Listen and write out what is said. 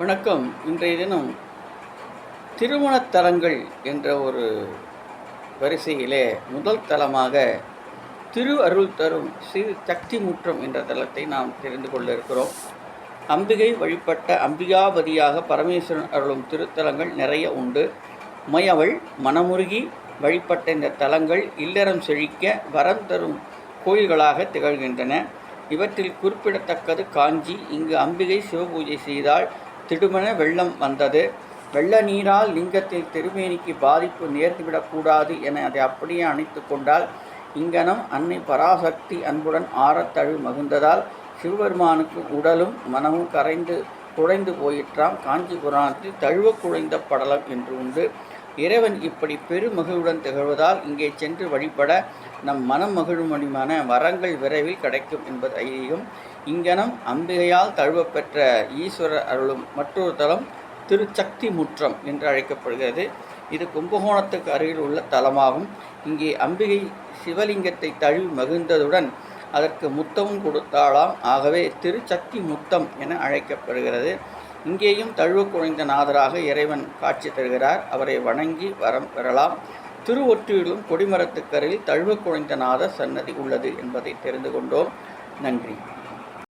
வணக்கம். இன்றைய தினம் திருமணத் தலங்கள் என்ற ஒரு வரிசையிலே முதல் தலமாக திரு அருள் தரும் ஸ்ரீ சக்தி முற்றம் என்ற தலத்தை நாம் தெரிந்து கொள்ள இருக்கிறோம். அம்பிகை வழிபட்ட அம்பிகாபதியாக பரமேஸ்வரன் அருளும் திருத்தலங்கள் நிறைய உண்டு. உமையவள் மனமுருகி வழிபட்ட இந்த தலங்கள் இல்லறம் செழிக்க வரம் தரும் கோயில்களாக திகழ்கின்றன. இவற்றில் குறிப்பிடத்தக்கது காஞ்சி. இங்கு அம்பிகை சிவபூஜை செய்தால் திடுமென வெள்ளம் வந்தது. வெள்ள நீரால் லிங்கத்தில் திருமேனிக்கு பாதிப்பு நேர்ந்துவிடக்கூடாது என அதை அப்படியே அணைத்து கொண்டால் இங்கனம் அன்னை பராசக்தி அன்புடன் ஆரத்தழு மகிழ்ந்ததால் சிவபெருமானுக்கு உடலும் மனமும் குழைந்து போயிற்றாம். காஞ்சி புராணத்தில் தழுவ குழைந்த படலம் என்று உண்டு. இறைவன் இப்படி பெருமகிழ்வுடன் திகழ்வதால் இங்கே சென்று வழிபட நம் மனம் மகிழும்படியான வரங்கள் விரைவில் கிடைக்கும் என்பது ஐதீகம். இங்கனம் அம்பிகையால் தழுவப்பெற்ற ஈஸ்வரர் அருளும் மற்றொரு தலம் திருச்சக்தி முற்றம் என்று அழைக்கப்படுகிறது. இது கும்பகோணத்துக்கு அருகில் உள்ள தலமாகும். இங்கே அம்பிகை சிவலிங்கத்தை தழுவி மகிழ்ந்ததுடன் அதற்கு முத்தமும் கொடுத்தாளாம். ஆகவே திருச்சக்தி முத்தம் என அழைக்கப்படுகிறது. இங்கேயும் தழுவ குழைந்த நாதராக இறைவன் காட்சி தருகிறார். அவரை வணங்கி வரம் பெறலாம். திருவொற்றியிலும் கொடிமரத்துக்கரையில் தழுவ குழைந்த நாதர் சன்னதி உள்ளது என்பதை தெரிந்து கொண்டோம். நன்றி.